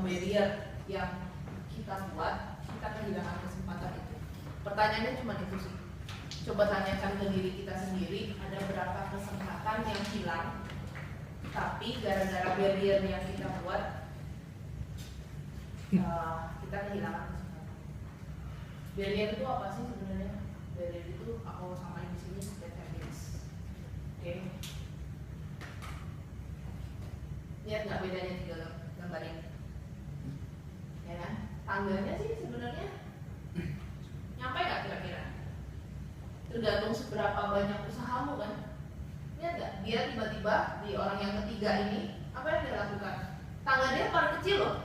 barrier yang kita buat, kita kehilangan kesempatan itu. Pertanyaannya cuma itu sih. Coba tanyakan ke diri kita sendiri, ada berapa kesempatan yang hilang, tapi gara-gara barrier yang kita buat, kita kehilangan kesempatan. Barrier itu apa sih sebenarnya? Barrier itu aku samain di sini bad habits. Oke. Lihat nggak bedanya tiga gambar ini? Ya kan? Tangganya sih sebenarnya nyampe nggak kira-kira? Tergantung seberapa banyak usahamu kan. Lihat nggak? Dia tiba-tiba di orang yang ketiga ini apa yang dia lakukan? Tangga dia paling kecil loh.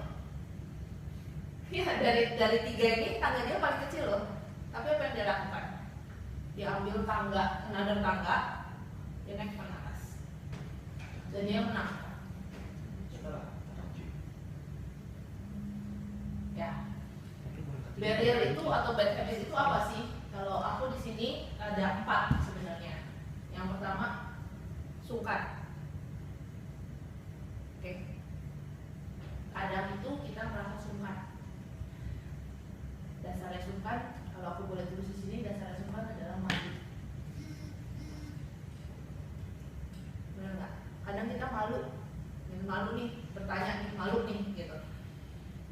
Ya dari tiga ini tangga dia paling kecil loh. Tapi apa yang dia lakukan? Dia ambil tangga, another tangga, dia naik ke atas. Dan dia menang. Ya. Barrier itu atau bad habit itu apa sih? Kalau aku di sini ada 4 sebenarnya. Yang pertama, sungkan. Oke. Kadang itu kita merasa sungkan. Dasarnya sungkan, kalau aku boleh tulis di sini, dasarnya sungkan adalah malu. Benar nggak? Kadang kita malu, malu nih, bertanya nih, malu nih, gitu.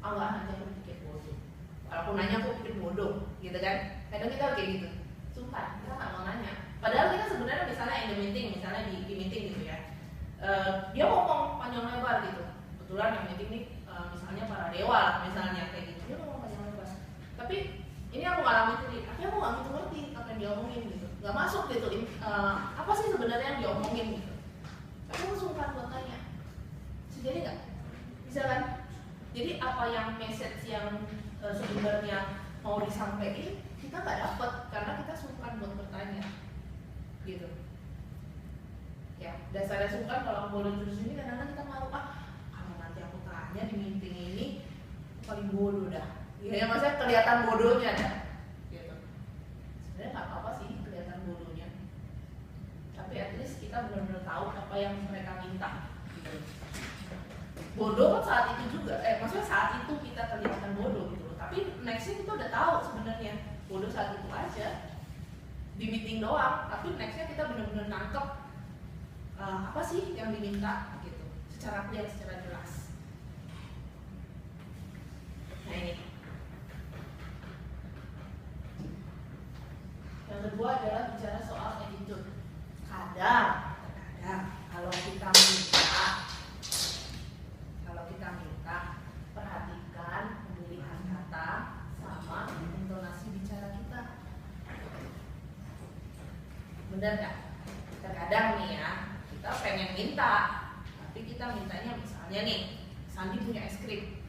Enggak, nanti aku pikir bodoh. Kalau aku nanya aku pikir bodoh, gitu kan? Kadang kita kayak gitu, sungkan, kita nggak mau nanya. Padahal kita sebenarnya misalnya in the meeting, misalnya di meeting gitu ya, dia ngomong panjang lebar gitu. Kebetulan yang meeting nih, misalnya para dewa, misalnya kayak gitu, dia ngomong panjang lebar. Tapi ini aku ngalamin sendiri, tapi aku nggak gitu ngerti apa yang dia omongin gitu, nggak masuk gitu. Apa sih sebenarnya yang dia omongin gitu? Tapi aku sungkan buat tanya. Jadi nggak? Bisa kan? Jadi apa yang message yang sebenarnya mau disampaikan kita nggak dapat karena kita sungkan buat bertanya, gitu. Ya dasarnya sungkan. Kalau aku boleh terus ini kadang-kadang kita malu, kalau nanti aku tanya di meeting ini paling bodoh dah. Ya maksudnya kelihatan bodohnya dah, gitu. Sebenarnya nggak apa-apa sih kelihatan bodohnya, tapi at least kita benar-benar tahu apa yang mereka minta. Gitu. Bodoh kan saat itu juga, maksudnya saat itu kita kelihatan bodoh gitu loh. Tapi nextnya kita udah tahu sebenarnya bodoh saat itu aja di meeting doang. Tapi nextnya kita benar-benar nangkep apa sih yang diminta gitu, secara clear, secara jelas. Nah ini. Yang kedua adalah bicara soal attitude. Kadang kalau kita minta, perhatikan pemilihan kata sama intonasi bicara kita. Benar nggak? Terkadang nih ya, kita pengen minta, tapi kita mintanya misalnya nih, Sandi punya es krim.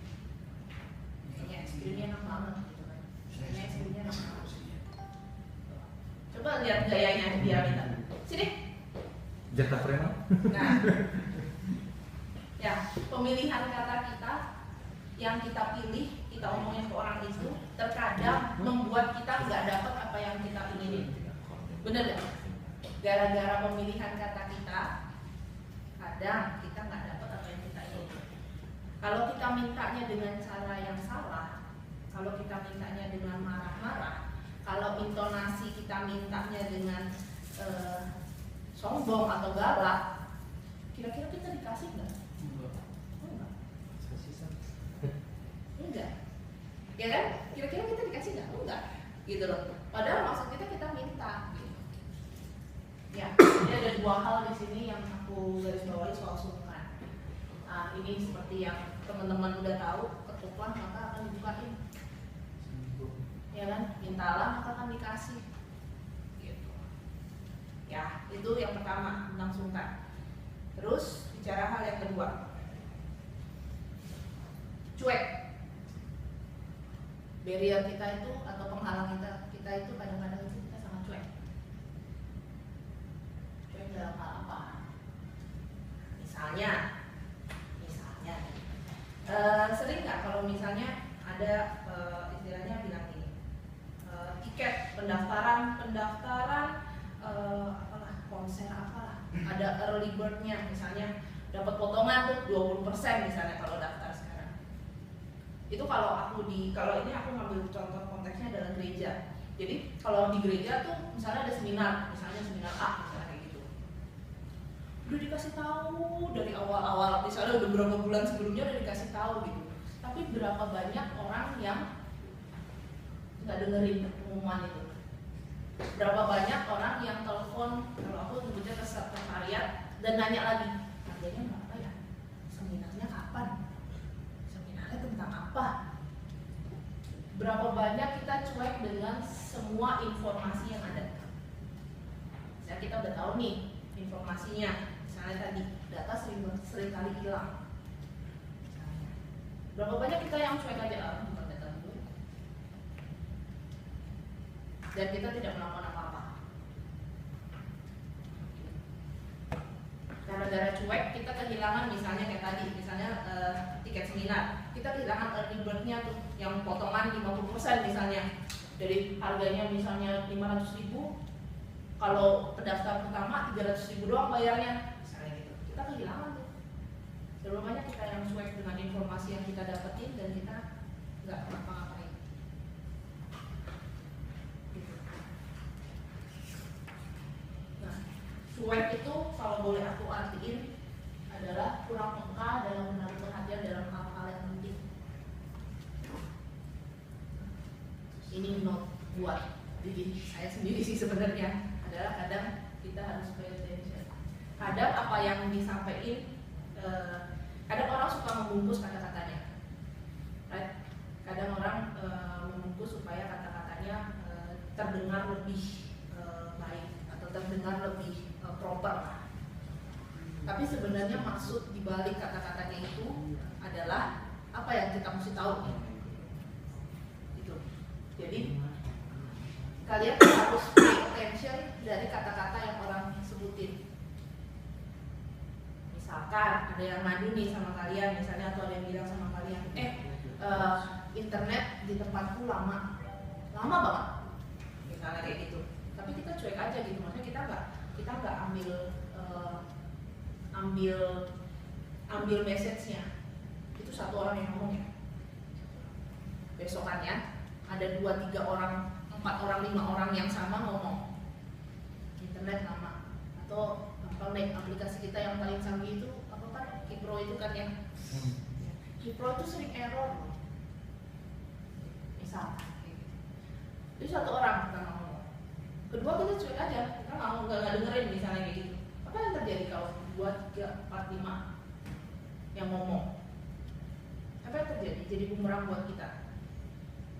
Kayaknya es krimnya enak banget gitu kan. Kayaknya es krimnya enak banget. Coba lihat gayanya dia minta. Sini. Jatah preman. Nah. Ya, pemilihan kata kita yang kita pilih, kita omongin ke orang itu terkadang membuat kita nggak dapat apa yang kita inginin. Bener nggak? Gara-gara pemilihan kata kita, kadang kita nggak dapat apa yang kita inginin. Kalau kita mintanya dengan cara yang salah, kalau kita mintanya dengan marah-marah, kalau intonasi kita mintanya dengan sombong atau galak, kira-kira kita dikasih nggak? Enggak. Ya kan? Kira-kira kita dikasih nggak? Enggak. Gitu loh. Padahal maksud kita minta. Gitu. Ya, ini ada 2 hal di sini yang aku garis bawahi soal sungkan. Nah, ini seperti yang teman-teman udah tahu, ketuklah maka akan dibukain. Ya kan? Mintalah maka akan dikasih. Gitu. Ya, itu yang pertama tentang sungkan. Terus bicara hal yang kedua. Cuek. Barrier kita itu atau penghalang kita itu kadang-kadang itu kita sangat cuek. Cuek dalam hal apa? Misalnya sering nggak kalau misalnya ada istilahnya bilang gini, tiket pendaftaran konser apalah, ada early bird-nya, misalnya dapat potongan tuh 20% misalnya kalau daftar sekarang. Itu kalau ini aku ngambil contoh konteksnya adalah gereja. Jadi kalau di gereja tuh misalnya ada seminar, misalnya seminar A, misalnya kayak gitu. Udah dikasih tahu dari awal-awal, misalnya udah beberapa bulan sebelumnya udah dikasih tahu gitu. Tapi berapa banyak orang yang nggak dengerin pengumuman itu? Berapa banyak orang yang telepon, kalau aku nyebutnya ke sekretariat dan nanya lagi, harganya berapa ya? Seminarnya kapan? Seminarnya tentang apa? Berapa banyak kita cuek dengan semua informasi yang ada? Misalnya kita udah tahu nih informasinya, misalnya tadi data sering kali hilang. Berapa banyak kita yang cuek aja, bukan data gue, dan kita tidak melakukan apa-apa. Gara-gara cuek kita kehilangan, misalnya kayak tadi, misalnya tiket seminar, kita kehilangan early bird-nya tuh, yang potongan 50% misalnya. Dari harganya misalnya 500.000, kalau pendaftar pertama 300.000 doang bayarnya, misalnya gitu. Kita kehilangan tuh. Terlalu banyak kita yang cuek dengan informasi yang kita dapetin dan kita nggak ngapa-ngapain. Gitu. Nah, cuek itu kalau boleh aku artiin adalah kurang peka dalam menaruh perhatian dalam hal-hal yang penting. Ini note buat diri saya sendiri sih sebenarnya, adalah kadang kita harus pay attention. Kadang apa yang disampaikan, kadang orang suka membungkus kata-katanya, right? Kadang orang membungkus supaya kata-katanya terdengar lebih baik atau terdengar lebih proper. Tapi sebenarnya maksud dibalik kata-katanya itu adalah apa yang kita mesti tahu. Gitu. Jadi kalian harus pay attention dari kata-kata yang orang sebutin. Misalkan ada yang ngadu nih sama kalian, misalnya, atau ada yang bilang sama kalian, internet di tempatku lama banget, misalnya kayak gitu. Tapi kita cuek aja gitu, maksudnya kita nggak ambil message-nya. Itu satu orang yang ngomong ya. Besokannya ada 2, 3 orang, 4 orang, 5 orang yang sama ngomong internet lama. Atau aplikasi kita yang paling canggih itu apa kan? Kipro itu kan ya. Kipro itu sering error. Misal. Itu satu orang kita ngomong. Kedua kita cuek aja, kita nggak dengerin misalnya kayak gitu. Apa yang terjadi kalau 2, 3, 4, 5 yang ngomong? Apa yang terjadi? Jadi bumerang buat kita.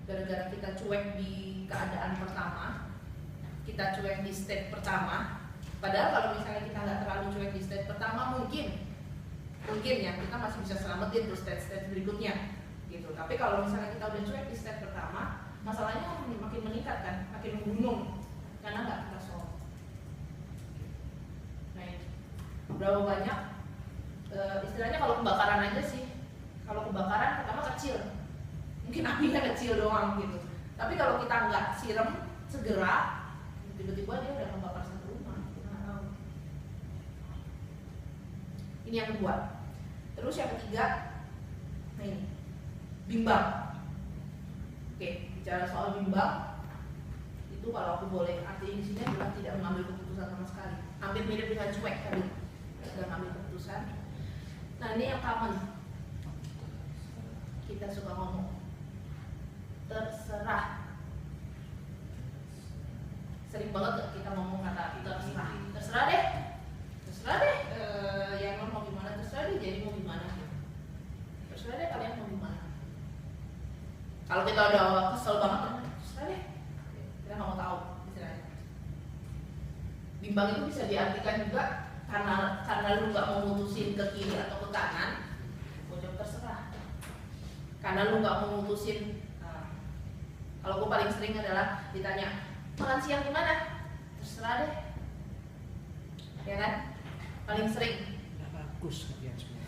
Gara-gara kita cuek di keadaan pertama, kita cuek di state pertama. Padahal kalau misalnya kita nggak terlalu cuek di state pertama, mungkin ya kita masih bisa selamatin tuh state berikutnya, gitu. Tapi kalau misalnya kita udah cuek di state pertama, masalahnya makin meningkat kan, makin menggunung karena nggak kita solve. Nah, berapa banyak istilahnya kalau kebakaran aja sih. Kalau kebakaran pertama kecil, mungkin apinya kecil doang gitu. Tapi kalau kita nggak siram segera, tiba-tiba dia udah membakar satu rumah. Kita nggak tahu. Ini yang kedua. Terus yang ketiga, nah ini, bimbang. Oke, bicara soal bimbang, itu kalau aku boleh artiin di sini adalah tidak mengambil keputusan sama sekali. Hampir mirip dengan cuek tadi, tidak mengambil keputusan. Nah ini yang common. Kita suka ngomong terserah. Sering banget gak kita ngomong kata terserah. Terserah deh. Yang mau gimana terserah deh. Jadi mau gimana? Terserah deh kalian mau gimana. Kalau kita udah kesel banget, terserah deh. Kita nggak mau tahu istilahnya. Bimbang itu bisa diartikan juga karena lu nggak mau mutusin ke kiri atau ke kanan, gue jawab terserah. Karena lu nggak mau mutusin. Kalau gue paling sering adalah ditanya, makan siang di mana? Terserah deh. Ya kan? Paling sering. Bagus kalian semua.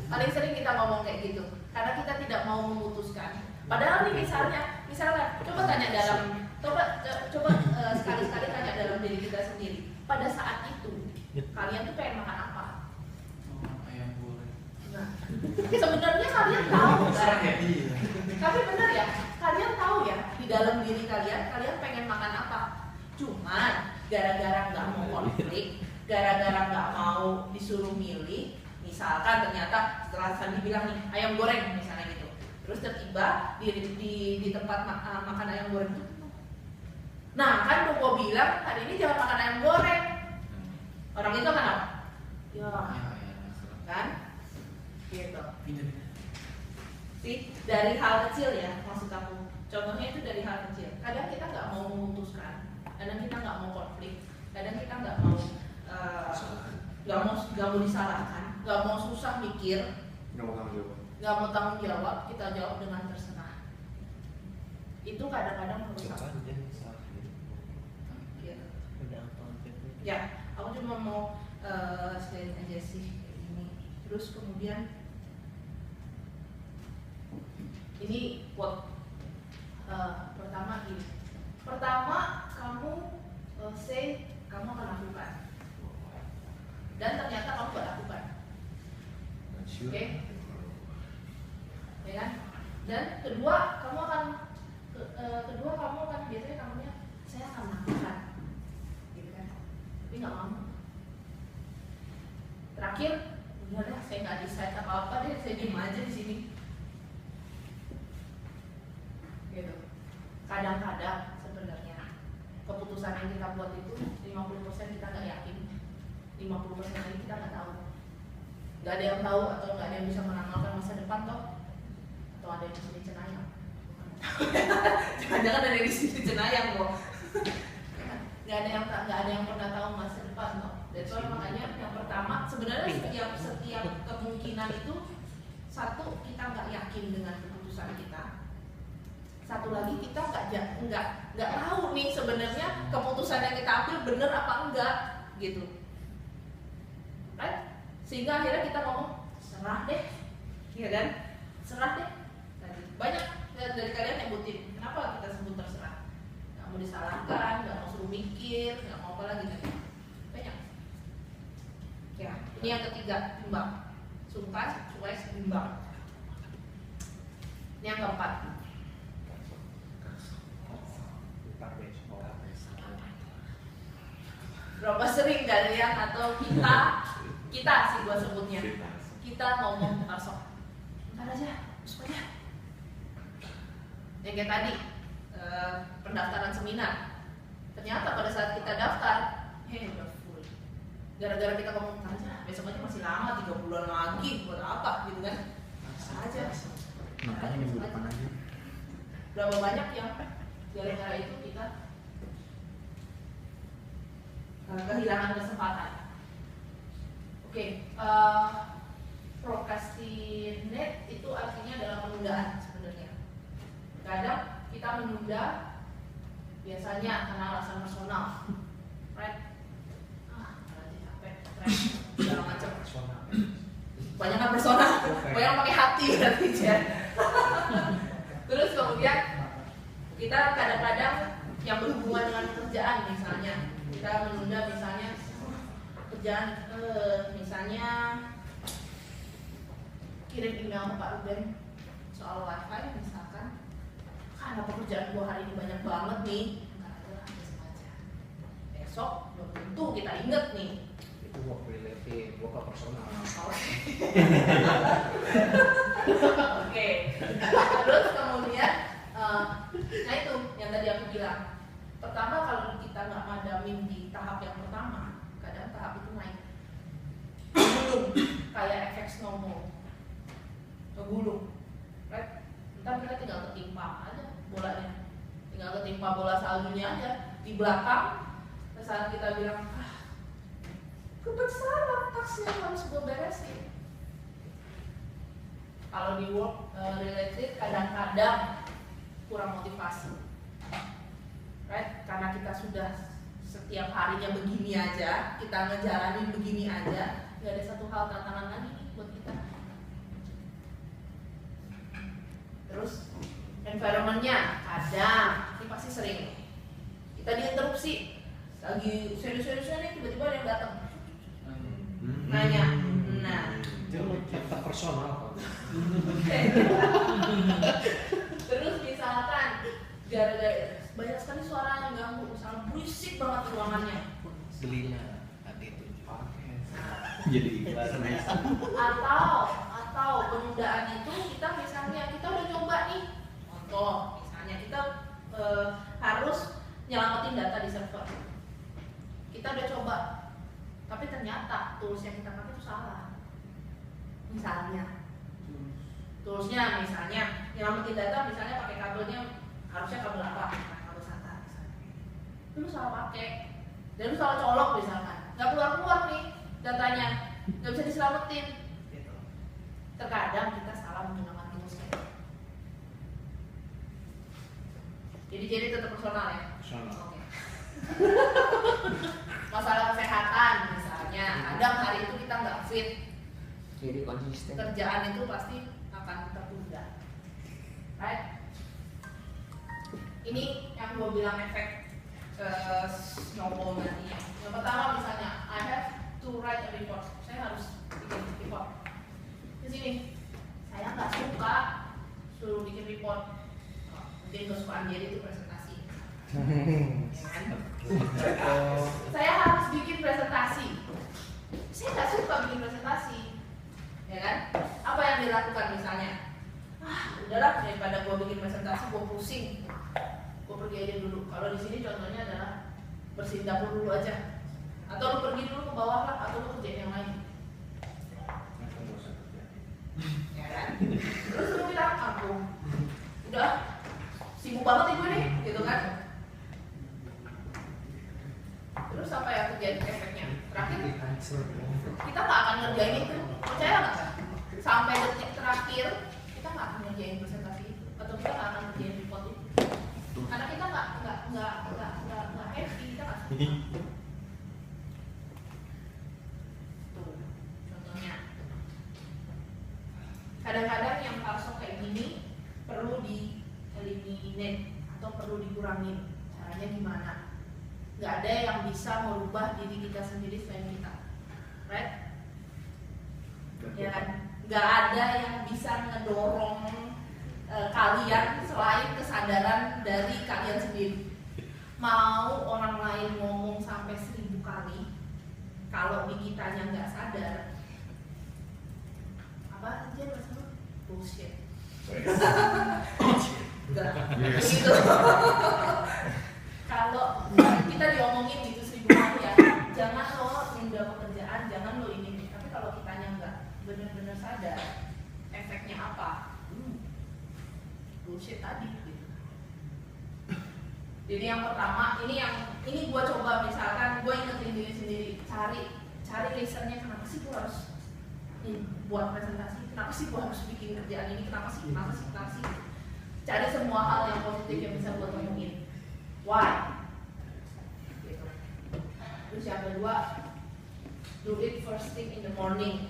Paling sering kita ngomong kayak gitu. Karena kita tidak mau memutuskan. Padahal nih misalnya coba tanya coba sekali-sekali tanya dalam diri kita sendiri. Pada saat itu, kalian tuh pengen makan apa? Ayam goreng. Nah, sebenarnya kalian tahu kan? Tapi benar ya, kalian tahu ya di dalam diri kalian pengen makan apa. Cuman gara-gara nggak mau konflik, gara-gara nggak mau disuruh milih, misalkan ternyata setelah Sandi bilang nih ayam goreng misalnya gitu, terus tiba di tempat makan ayam goreng itu, nah kan Bobo bilang hari ini jangan makan ayam goreng, orang itu kan apa? Ya, kan? Gitu. Sih, dari hal kecil ya maksud aku. Contohnya itu dari hal kecil. Kadang kita nggak mau memutuskan, kadang kita nggak mau konflik, kadang kita nggak mau disalahkan, nggak mau susah mikir, nggak mau tanggung jawab, kita jawab dengan terserah. Itu kadang-kadang merusak. Ya, aku cuma mau sharing aja sih kayak gini. Terus kemudian ini quote pertama gini. Pertama kamu say kamu akan lakukan, dan ternyata kamu gak lakukan. Oke? Ya kan? Dan kedua kamu akan biasanya kamunya saya akan lakukan, gitu kan? Tapi nggak mau. Terakhir, udah deh, saya nggak decide apa-apa deh, saya diem aja di sini. Gitu. Kadang-kadang sebenarnya keputusan yang kita buat itu 50% kita nggak yakin, 50% lagi kita nggak tahu. Nggak ada yang tahu atau nggak ada yang bisa meramalkan masa depan toh, atau ada yang bisa dicenayang. Jangan-jangan ada yang di Cenayang kok. Nggak ada yang pernah tahu masa depan toh. Dan soal makanya yang pertama sebenarnya setiap kemungkinan itu, satu kita nggak yakin dengan keputusan kita, satu lagi kita nggak tahu nih sebenarnya keputusan yang kita ambil bener apa enggak gitu, right? Sehingga akhirnya kita ngomong serah deh, ya kan? Serah deh. Banyak dari kalian nyebutin kenapa kita sebut terserah, nggak mau disalahkan, nggak mau suruh mikir, nggak mau apa lagi kan? Banyak. Ya, ini yang ketiga, bimbang. Sungkan, cuek, bimbang. Ini yang keempat. Berapa sering kalian atau kita sih gua sebutnya, kita ngomong sok, ntar aja, besok aja. Yang kayak tadi pendaftaran seminar, ternyata pada saat kita daftar, udah full. Gara-gara kita ngomong ntar aja, besok aja masih lama, 3 bulan lagi, buat apa gitu kan? Bisa aja. Makanya minggu depan aja. Berapa banyak yang gara-gara itu kita kehilangan kesempatan. Oke, procrastinate itu artinya adalah penundaan sebenarnya. Kadang kita menunda biasanya karena alasan personal, right? Lagi capek, segala macam. Banyak kan personal, banyak pakai hati berarti ya. Terus kemudian kita kadang-kadang yang berhubungan dengan pekerjaan misalnya, kita menunda misalnya kerjaan, misalnya kirim email ke Pak Ruben soal wifi misalkan, karena pekerjaan gua hari ini banyak banget nih, nggak ada lah, besok aja. Besok belum tentu kita inget nih. Itu work related, work personal. Oke. Terus kemudian, nah itu yang tadi aku bilang. Pertama kalau kita nggak madamin di tahap yang pertama, kadang tahap itu naik. Gulung, kayak efek snowball. Kegulung, right? Ntar kita tinggal ketimpa aja bolanya, tinggal ketimpa bola saljunya aja di belakang. Saat kita bilang, kebesaran taksnya harus gue beresin. Kalau di work related kadang-kadang kurang motivasi, right? Karena kita sudah setiap harinya begini aja, kita ngejalanin begini aja, nggak ada satu hal tantangan lagi buat kita. Terus environmentnya kadang, ini pasti sering kita diinterupsi, lagi serius-seriusnya nih tiba-tiba ada yang datang nanya, nah Itu tetap personal kok. gara-gara banyak sekali suara yang ganggu, misalnya berisik banget ruangannya. Belilah itu. Jadi iklan. Atau penundaan itu kita misalnya kita udah coba nih, contoh misalnya kita harus nyelamatin data di server, kita udah coba tapi ternyata tools yang kita pakai itu salah. Misalnya toolsnya misalnya nyelamatin data misalnya pakai kabelnya harusnya kabel apa, kabel SATA misalnya, itu lu salah pakai dan lu salah colok misalkan, nggak keluar nih datanya, nggak bisa diselamatin gitu. Terkadang kita salah menggunakan toolsnya. Jadi tetap personal ya. Oke. Masalah kesehatan misalnya, kadang hari itu kita nggak fit, Jadi konsisten. kerjaan itu pasti akan tertunda, right? Ini yang gue bilang efek snowball nantinya. Yang pertama misalnya, I have to write a report. Saya harus bikin report. Di sini, saya nggak suka suruh bikin report. Mungkin kesukaan dia itu presentasi. Ya kan? Saya harus bikin presentasi. Saya nggak suka bikin presentasi, ya kan? Apa yang dilakukan misalnya? Udahlah, daripada gue bikin presentasi, gue pusing, gue pergi aja dulu. Kalau di sini contohnya adalah bersihin dapur dulu aja, atau lu pergi dulu ke bawah lah, atau lu kerjain yang lain, ya kan? Terus lu bilang, aku udah sibuk banget nih gue nih, gitu kan? Terus apa yang terjadi efeknya? Terakhir kita nggak akan ngerjain itu, percaya nggak? Sampai detik terakhir kita nggak akan ngerjain presentasi itu, atau kita nggak akan ngerjain report itu, karena kita nggak happy, kita nggak suka. Tuh, contohnya. Kadang-kadang yang palsu kayak gini perlu di eliminate atau perlu dikurangin. Caranya gimana? Nggak ada yang bisa merubah diri kita sendiri selain kita, right? Ya kan? Nggak ada yang bisa ngedorong kalian selain kesadaran dari kalian sendiri. Mau orang lain ngomong sampai 1000 kali, kalau di kitanya nggak sadar, apa aja maksudnya bullshit. Begitu. Kalau kita diomongin gitu 1000 kali ya, jangan lo nunda pekerjaan, jangan lo ini. Tapi kalau kitanya nggak benar-benar sadar efeknya apa, bullshit tadi gitu. Jadi yang pertama, ini gue coba misalkan gue ingetin diri sendiri, cari reasonnya, kenapa sih gue harus buat presentasi, kenapa sih gue harus bikin kerjaan ini, kenapa sih. Cari semua hal yang positif yang bisa gue temuin. Why? Gitu. Terus yang kedua, do it first thing in the morning.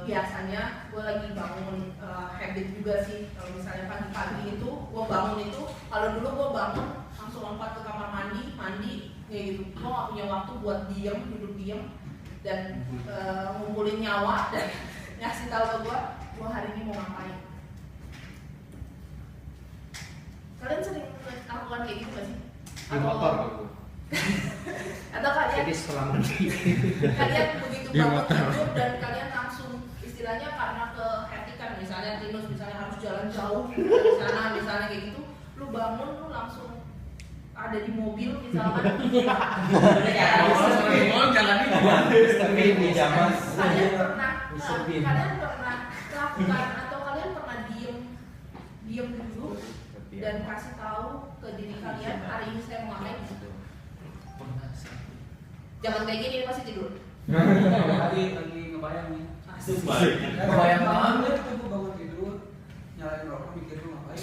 Biasanya gue lagi bangun, habit juga sih. Kalau misalnya pagi-pagi itu gue bangun itu, kalau dulu gue bangun langsung lompat ke kamar mandi kayak gitu. Gue gak punya waktu buat duduk diem dan ngumpulin nyawa dan ngasih tahu ke gue hari ini mau ngapain. Kalian sering lakukan kayak gitu gak sih? Di motor kalau Atau kalian jadi setelah mandi kalian begitu bangun tidur dan kalian langsung istilahnya karena kehektikan, misalnya Tinus misalnya harus jalan jauh dari sana misalnya kayak gitu, lu bangun lu langsung ada di mobil misalkan. Jalan Tapi di zaman Kalian pernah lakukan atau kalian pernah diem dulu dan kasih tahu ke diri kalian hari ini saya mau ngapain? Jangan kayak gini, pasti tidur. lagi ngebayang nih. Kebayang banget. Tuh gue bangun tidur, nyalain rokok, mikir lu ngapain?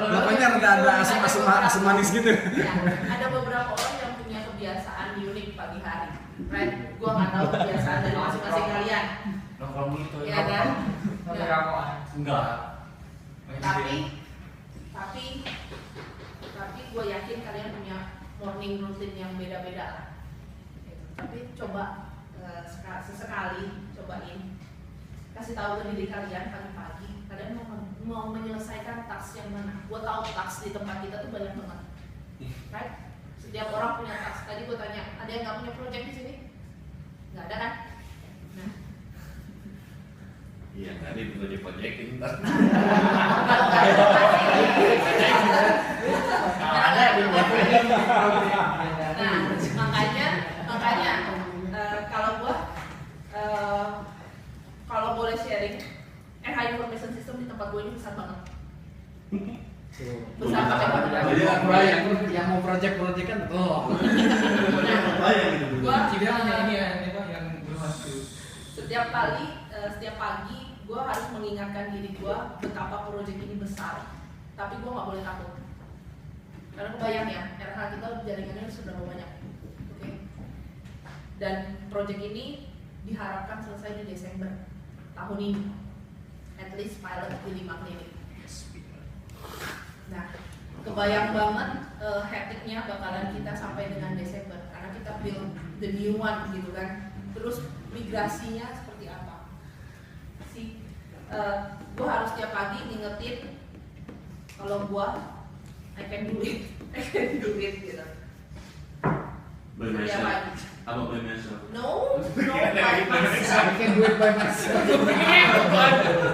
Pokoknya ada asam manis gitu. Ya, ada beberapa orang yang punya kebiasaan unik pagi hari, right? Gua nggak tahu kebiasaan dari masing-masing kalian. Nongkrong gitu. Ya kan? Enggak. Tapi gue yakin kalian punya morning routine yang beda-beda lah. Gitu. Tapi coba sesekali cobain. kasih tahu ke diri kalian pagi-pagi, kalian mau menyelesaikan task yang mana. Gue tahu task di tempat kita tuh banyak banget, right? Setiap orang punya task. Tadi gue tanya, ada yang nggak punya project di sini? Nggak ada kan? Nah, Iya, tadi project-projectin ntar. kalau nggak ada nah, makanya kalau boleh sharing, RH Information System di tempat gue ini besar banget. Besar pakai banget. Yang mau project kan tuh. Bayang gitu. Gua Cibirannya ini ya, ini Pak yang belum masuk. setiap pagi gue harus mengingatkan diri gue betapa proyek ini besar, tapi gue nggak boleh takut. Karena kebayang ya, RH kita jaringannya sudah banyak, oke? Dan proyek ini diharapkan selesai di Desember tahun ini, at least pilot di 5 klinik. Nah, kebayang banget hektiknya bakalan kita sampai dengan Desember, karena kita build the new one gitu kan. Terus migrasinya seperti apa? Gue harus tiap pagi ngingetin kalau gue I can do it gitu. By Setiap myself. pagi. Apa by myself? No, by myself. I can do it by myself.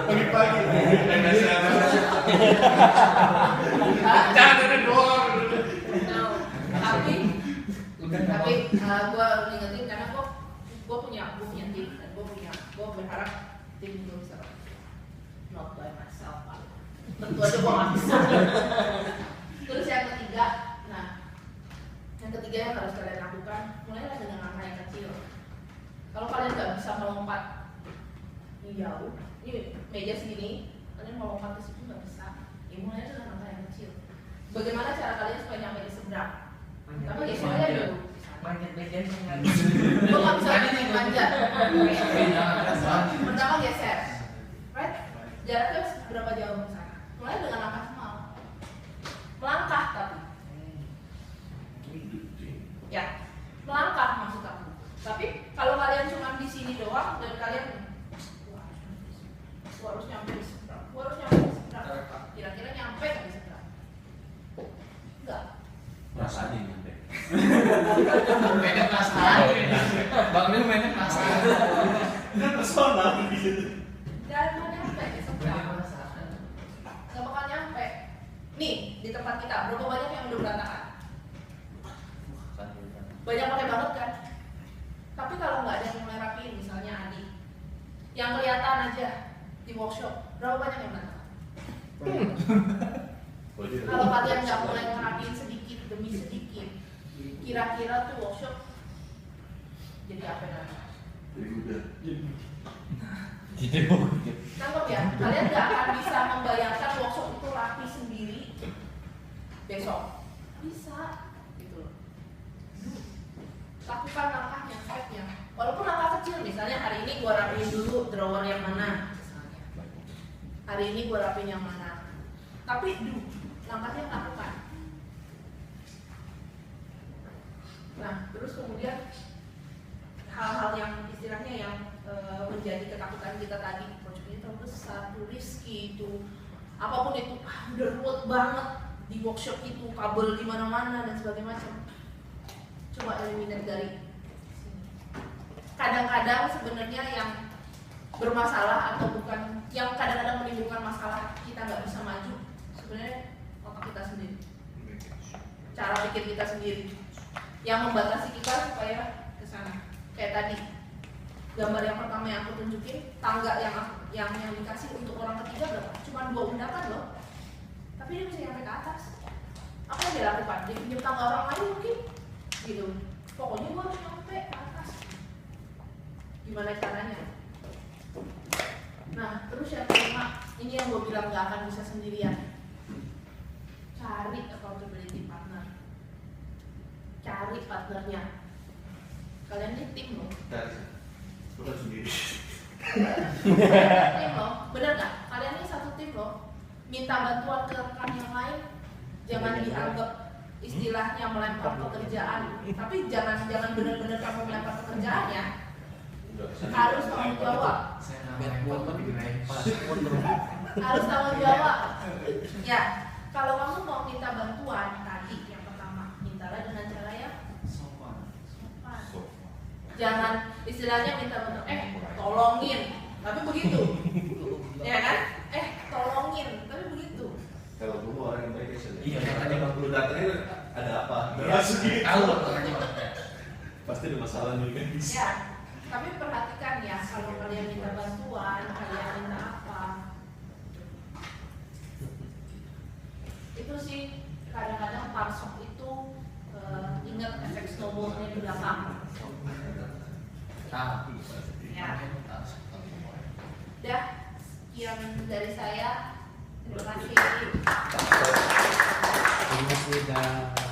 Pagi-pagi. By myself. Jangan ada doang. No, tapi gue ngingetin karena gue punya tim dan gue berharap tim itu bisa not by myself. Tentu aja gue nggak bisa. Terus yang ketiga yang harus kalian lakukan, mulailah dengan langkah yang kecil. Kalau kalian nggak bisa melompat jauh, ini meja segini, kalian mau lompat ke situ nggak bisa. Ya mulailah dengan langkah yang kecil. Bagaimana cara kalian supaya nyampe di seberang? Tapi geser aja dulu. Gue nggak bisa manjat. Pertama geser, right? Jaraknya berapa jauh ke sana? Mulai dengan langkah small, melangkah tapi. Ya, melangkah maksud aku. Tapi kalau kalian cuma di sini doang dan kalian harus nyampe di seberang, kira-kira nyampe nggak di seberang? Enggak. Perasaannya nyampe. Mainnya perasaan. Bang Nil mainnya perasaan. Kan personal gitu. Dan mau nyampe di seberang, nggak bakal nyampe. Nih di tempat kita berapa banyak yang udah berantakan? Banyak pakai banget kan? Tapi kalau nggak ada yang mulai rapiin, misalnya Adi, yang kelihatan aja di workshop, berapa banyak yang berantakan? Kalau kalian nggak mulai ngerapiin sedikit demi sedikit, kira-kira tuh workshop jadi apa namanya? Jadi udah. Nangkep ya? Kalian nggak akan bisa membayangkan workshop itu rapi sendiri besok. Bisa, gitu loh. Lakukan langkahnya, stepnya. Walaupun langkah kecil, misalnya hari ini gua rapiin dulu drawer yang mana, misalnya. Hari ini gua rapiin yang mana. Tapi, langkahnya lakukan. Nah, terus kemudian hal-hal yang istilahnya yang menjadi ketakutan kita tadi, project ini terlalu besar, too risky, itu apapun itu, udah ruwet banget di workshop itu, kabel di mana-mana dan sebagainya macam. Coba eliminate dari sini. Kadang-kadang sebenarnya yang bermasalah atau bukan, yang kadang-kadang menimbulkan masalah kita nggak bisa maju, sebenarnya otak kita sendiri, cara pikir kita sendiri, yang membatasi kita supaya ke sana. Kayak tadi, gambar yang pertama yang aku tunjukin, tangga yang dikasih untuk orang ketiga berapa? Cuma 2 undakan loh, tapi dia bisa sampai ke atas. Apa yang dia lakukan? Dia pinjam tangga orang lain mungkin, gitu. Pokoknya gua harus sampai ke atas. Gimana caranya? Nah, terus yang kelima, ini yang gue bilang gak akan bisa sendirian. Cari accountability partner. Cari partnernya. Kalian ini tim loh. Bukan sendiri. Tim loh, bener gak? Kalian ini satu tim loh. Minta bantuan ke rekan yang lain, jangan dianggap istilahnya melempar pekerjaan. Tapi jangan benar-benar kamu melempar pekerjaan ya. Harus tanggung jawab. Saya namanya buat dilempar. Harus tanggung jawab. Ya, kalau kamu mau minta bantuan tadi yang pertama, mintalah dengan cara yang Sopan. sopan. Jangan istilahnya minta bantuan, tolongin, tapi begitu. Ya kan? Tolongin, tapi begitu. Kalau dulu orang yang baik ya sudah. Iya, makanya kalau dulu datangnya ada apa? Iya. Langsung gitu. Tahu makanya makanya. Pasti ada masalah nih kan. Ya, tapi perhatikan ya, kalau kalian minta bantuan, kalian minta apa? Itu sih kadang-kadang parsok itu ingat efek snowballnya di belakang. Tapi Ya. Udah, sekian dari saya. Terima kasih. Terima kasih.